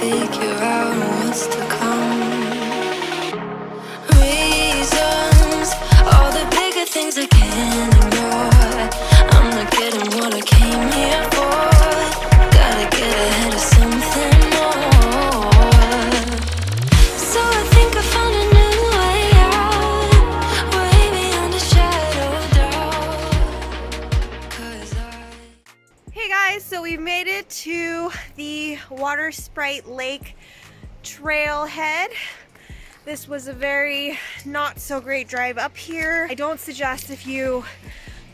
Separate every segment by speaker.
Speaker 1: figure out what's to come. Reasons, all the bigger things I can't ignore. I'm not getting what I came here for. Gotta get ahead of something more. So I think I found a new way out, way beyond a shadow of doubt. 'Cause
Speaker 2: Hey guys, so we've made it to the Watersprite Lake trailhead. This was a very not so great drive up here. I don't suggest if you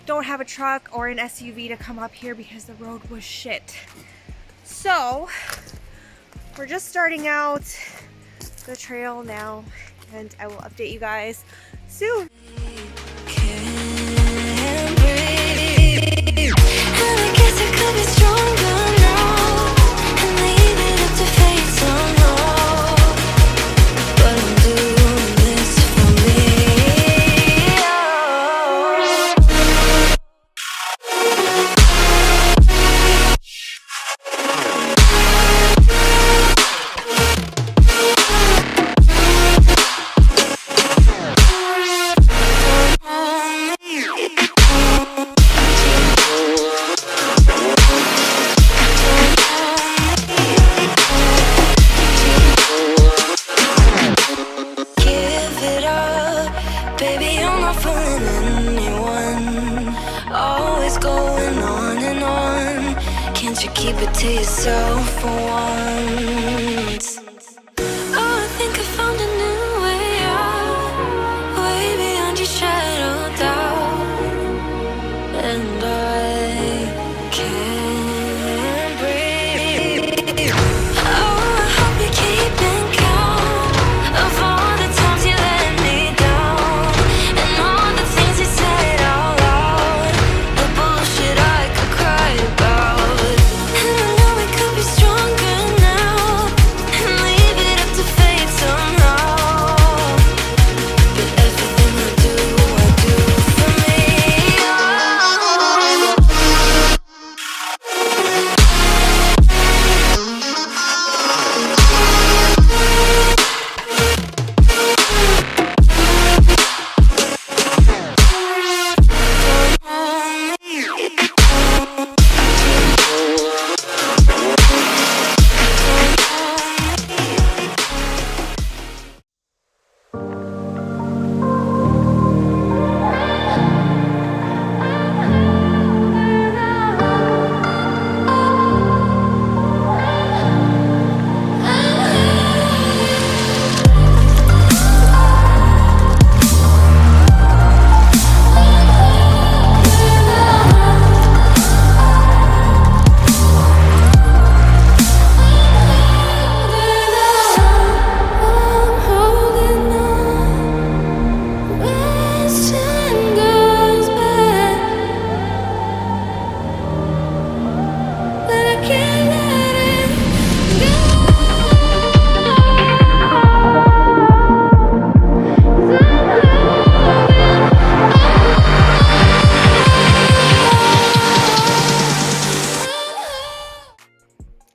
Speaker 2: don't have a truck or an SUV to come up here because the road was shit. So we're just starting out the trail now and I will update you guys soon.
Speaker 1: can't breathe. And I guess I could be stronger now and leave it up to fate somehow. But I'm doing this for me. Give it up, baby, I'm not fooling anyone. Always going on and on. Can't you keep it to yourself for once? Oh, I think I found a new way out, way beyond your shadow of doubt. And I can't breathe. Oh, I hope you're keeping count of all the times you let me down and all the things you said out loud, the bullshit I could cry about. And I know we could be stronger now and leave it up to fate somehow. But everything I do for me.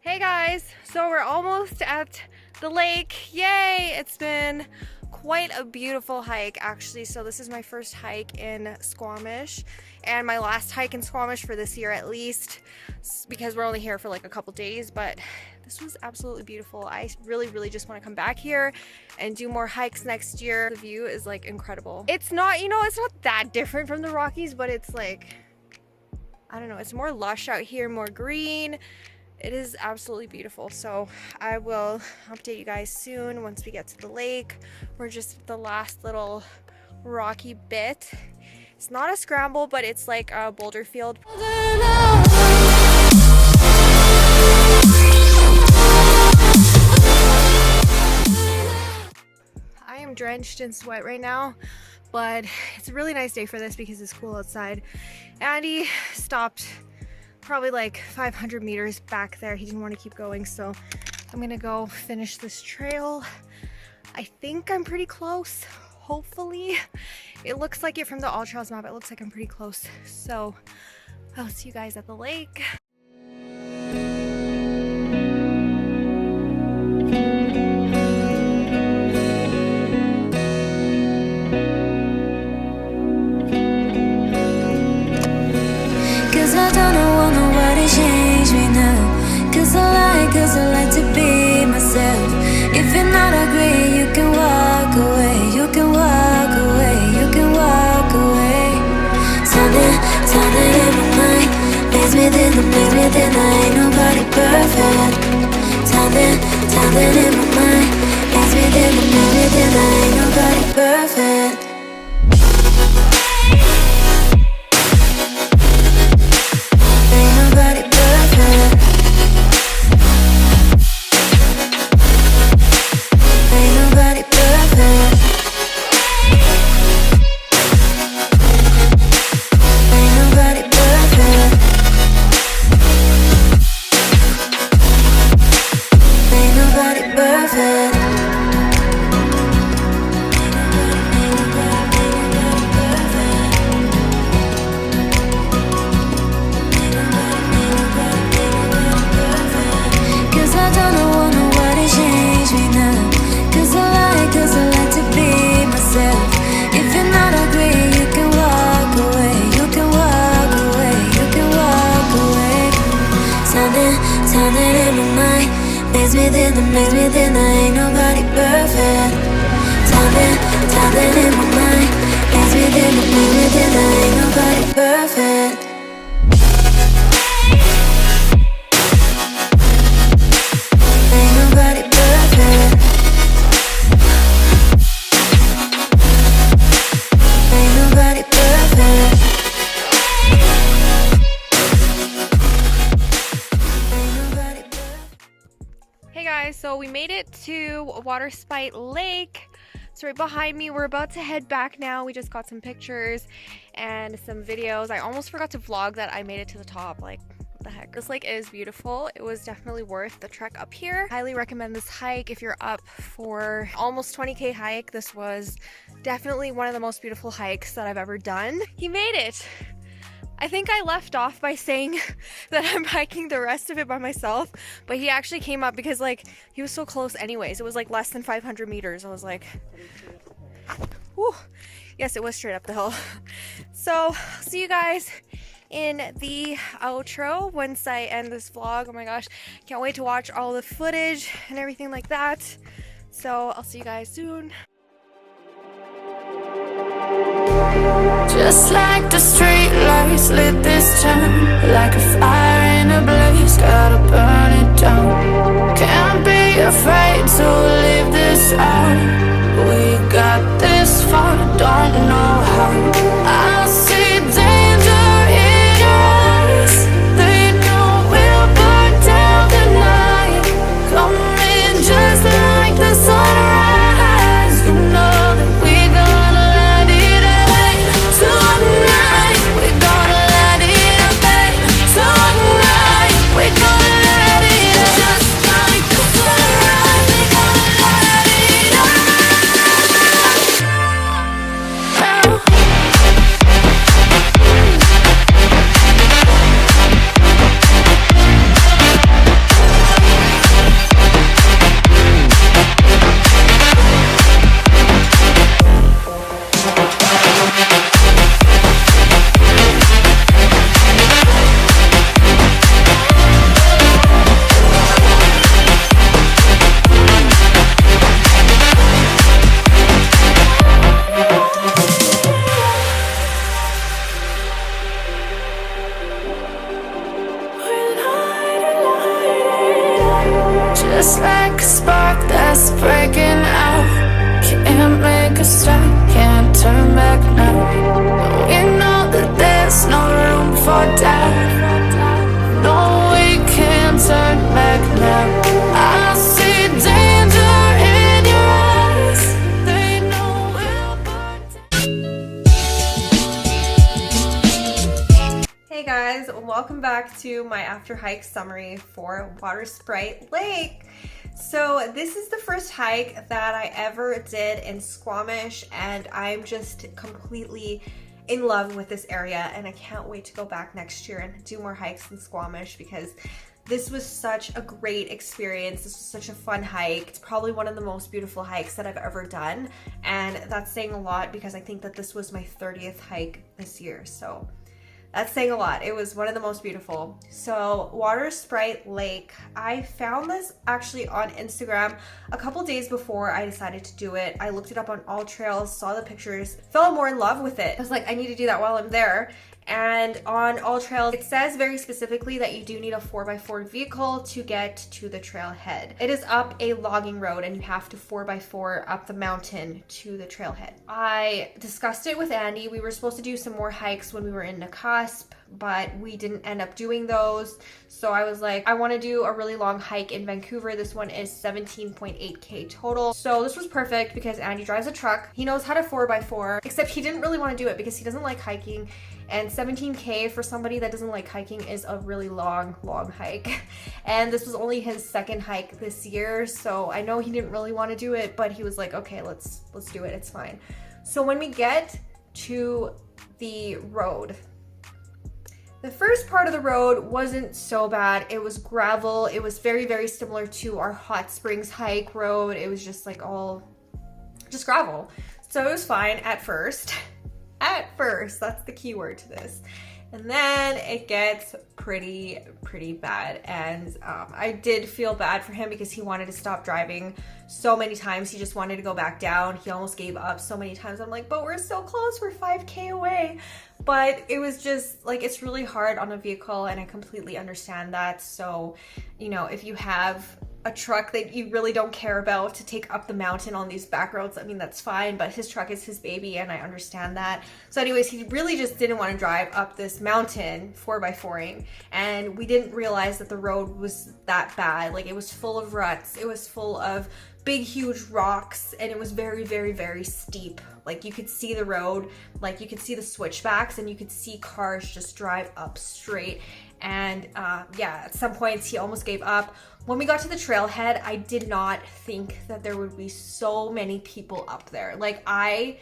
Speaker 2: Hey guys, so we're almost at the lake. Yay! It's been quite a beautiful hike actually. So this is my first hike in Squamish and my last hike in Squamish for this year at least, because we're only here for like a couple days, but this was absolutely beautiful. I really just want to come back here and do more hikes next year. The view is like incredible. It's not, it's not that different from the Rockies, but it's like, I don't know, it's more lush out here, more green. It is absolutely beautiful. So I will update you guys soon once we get to the lake. We're just at the last little rocky bit. It's not a scramble, but it's like a boulder field. I am drenched in sweat right now, but it's a really nice day for this because it's cool outside. Andy stopped probably like 500 meters back there. He didn't want to keep going, so I'm gonna go finish this trail. I think I'm pretty close, hopefully. It looks like it from the All Trails map. It looks like I'm pretty close. So I'll see you guys at the lake.
Speaker 1: than I ain't nobody perfect. Something in my mind makes me think that maybe then I ain't nobody perfect. Ain't nobody perfect. Ain't nobody perfect. Ain't nobody perfect. Ain't nobody perfect. Cause I don't want nobody change me now. Cause I like to be myself. If you're not agree, you can walk away. You can walk away. You can walk away. Something in my mind makes me think that ain't nobody perfect. Something in my mind makes me think that ain't nobody perfect. Ain't nobody perfect. Ain't nobody perfect. Ain't nobody perfect.
Speaker 2: Hey guys, so we made it to Watersprite Lake. It's right behind me. We're about to head back now. We just got some pictures and some videos. I almost forgot to vlog that I made it to the top. Like, what the heck? This lake is beautiful. It was definitely worth the trek up here. Highly recommend this hike if you're up for almost 20K hike. This was definitely one of the most beautiful hikes that I've ever done. He made it. I think I left off by saying that I'm hiking the rest of it by myself, but he actually came up because like he was so close anyways. It was like less than 500 meters. I was like, whew. Yes, it was straight up the hill. So see you guys in the outro once I end this vlog. Oh my gosh, can't wait to watch all the footage and everything like that. So I'll see you guys soon.
Speaker 1: Just like the street lights lit this town, like a fire in a blaze, gotta burn it down. Can't be afraid to leave this out. We got this far, don't know how. I see danger in your eyes. They know we'll burn down the night. Coming just like the sunrise. You know that we're gonna let it away. Tonight, we're gonna let it away. Tonight, we're gonna let it away. Just like the sunrise, we're gonna let it away. Just like a spark that's breaking out. Can't make a stop, can't turn back now. We know that there's no room for doubt. No, we can't turn back now. I see danger in your eyes. They know we'll burn.
Speaker 2: Hey guys, welcome back to my after hike summary for Watersprite Lake. So this is the first hike that I ever did in Squamish, and I'm just completely in love with this area, and I can't wait to go back next year and do more hikes in Squamish because this was such a great experience. This was such a fun hike. It's probably one of the most beautiful hikes that I've ever done, and that's saying a lot because I think that this was my 30th hike this year, so that's saying a lot. It was one of the most beautiful. So Watersprite Lake, I found this actually on Instagram a couple days before I decided to do it. I looked it up on All Trails, saw the pictures, fell more in love with it. I was like, I need to do that while I'm there. And on all trails, it says very specifically that you do need a 4x4 vehicle to get to the trailhead. It is up a logging road and you have to 4x4 up the mountain to the trailhead. I discussed it with Andy. We were supposed to do some more hikes when we were in Nakasp, but we didn't end up doing those. So I was like, I want to do a really long hike in Vancouver. This one is 17.8K total. So this was perfect because Andy drives a truck. He knows how to 4x4, except he didn't really want to do it because he doesn't like hiking. And 17K for somebody that doesn't like hiking is a really long hike. And this was only his second hike this year. So I know he didn't really want to do it, but he was like, okay, let's do it. It's fine. So when we get to the road, the first part of the road wasn't so bad. It was gravel. It was very, very similar to our Hot Springs hike road. It was just like all just gravel. So it was fine at first. At first, that's the key word to this. And then it gets pretty bad. And I did feel bad for him because he wanted to stop driving so many times. He just wanted to go back down. He almost gave up so many times. I'm like, but we're so close. We're 5K away. But it was just like, it's really hard on a vehicle and I completely understand that. So, you know, if you have a truck that you really don't care about to take up the mountain on these back roads, I mean, that's fine, but his truck is his baby and I understand that. So anyways, he really just didn't want to drive up this mountain 4x4ing, and we didn't realize that the road was that bad. Like, it was full of ruts, it was full of big huge rocks, and it was very, very, very steep. Like, you could see the road, like you could see the switchbacks, and you could see cars just drive up straight. And yeah, at some points he almost gave up. When we got to the trailhead, I did not think that there would be so many people up there. Like, I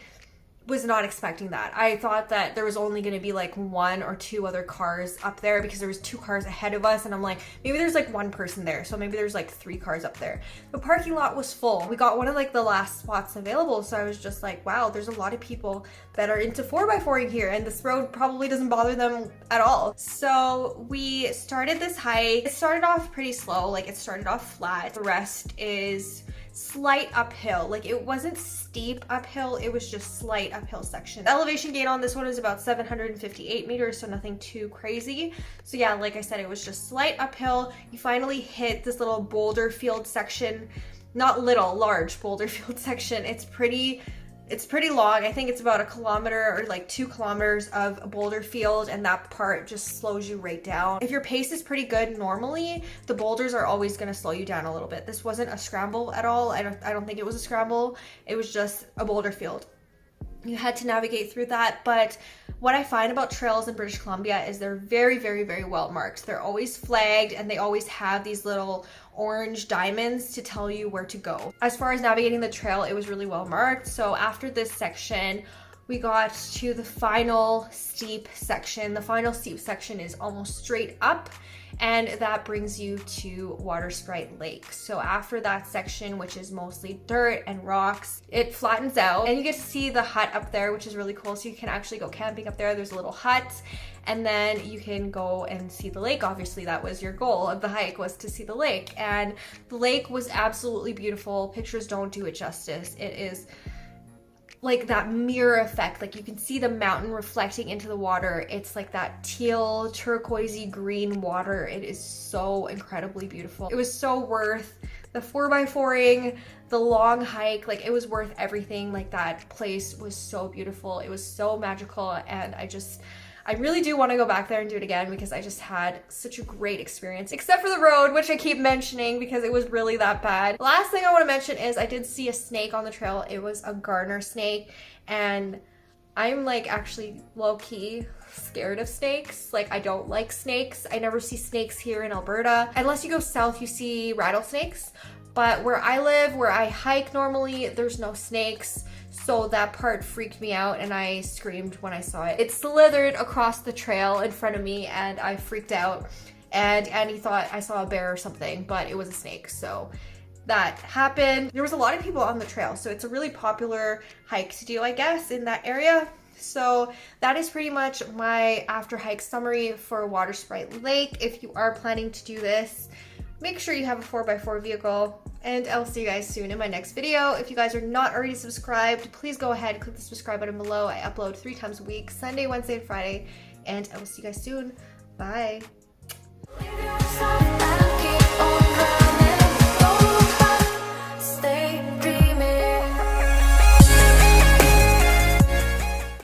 Speaker 2: was not expecting that. I thought that there was only going to be like one or two other cars up there because there was two cars ahead of us, and I'm like, maybe there's like one person there, so maybe there's like three cars up there. The parking lot was full. We got one of like the last spots available, so I was just like, wow, there's a lot of people that are into 4x4ing here, and this road probably doesn't bother them at all. So we started this hike. It started off pretty slow, like it started off flat. The rest is slight uphill. Like, it wasn't steep uphill, it was just slight uphill section. The elevation gain on this one is about 758 meters, so nothing too crazy. So yeah, like I said, it was just slight uphill. You finally hit this little boulder field section. Not little, large boulder field section. It's pretty long. I think it's about 1 kilometer or like 2 kilometers of a boulder field, and that part just slows you right down. If your pace is pretty good normally, the boulders are always going to slow you down a little bit. This wasn't a scramble at all. I don't think it was a scramble. It was just a boulder field. You had to navigate through that, but what I find about trails in British Columbia is they're very, very, very well marked. They're always flagged, and they always have these little orange diamonds to tell you where to go. As far as navigating the trail, it was really well marked. So after this section, we got to the final steep section. The final steep section is almost straight up, and that brings you to Watersprite Lake. So after that section, which is mostly dirt and rocks, it flattens out and you get to see the hut up there, which is really cool. So you can actually go camping up there. There's a little hut, and then you can go and see the lake. Obviously, that was your goal of the hike, was to see the lake. And the lake was absolutely beautiful. Pictures don't do it justice. It is like that mirror effect. Like, you can see the mountain reflecting into the water. It's like that teal, turquoisey green water. It is so incredibly beautiful. It was so worth the 4x4ing, the long hike. Like, it was worth everything. Like, that place was so beautiful. It was so magical, and I really do want to go back there and do it again because I just had such a great experience, except for the road, which I keep mentioning because it was really that bad. Last thing I want to mention is I did see a snake on the trail. It was a garter snake, and I'm like actually low-key scared of snakes. Like, I don't like snakes. I never see snakes here in Alberta. Unless you go south, you see rattlesnakes. But where I live, where I hike normally, there's no snakes. So that part freaked me out, and I screamed when I saw it. It slithered across the trail in front of me, and I freaked out. And Andy thought I saw a bear or something, but it was a snake. So that happened. There was a lot of people on the trail, so it's a really popular hike to do, I guess, in that area. So that is pretty much my after hike summary for Watersprite Lake. If you are planning to do this, make sure you have a 4x4 vehicle, and I'll see you guys soon in my next video. If you guys are not already subscribed, please go ahead and click the subscribe button below. I upload 3 times a week, Sunday, Wednesday, and Friday. and I will see you guys soon. Bye.
Speaker 1: Leave yourself and keep on running.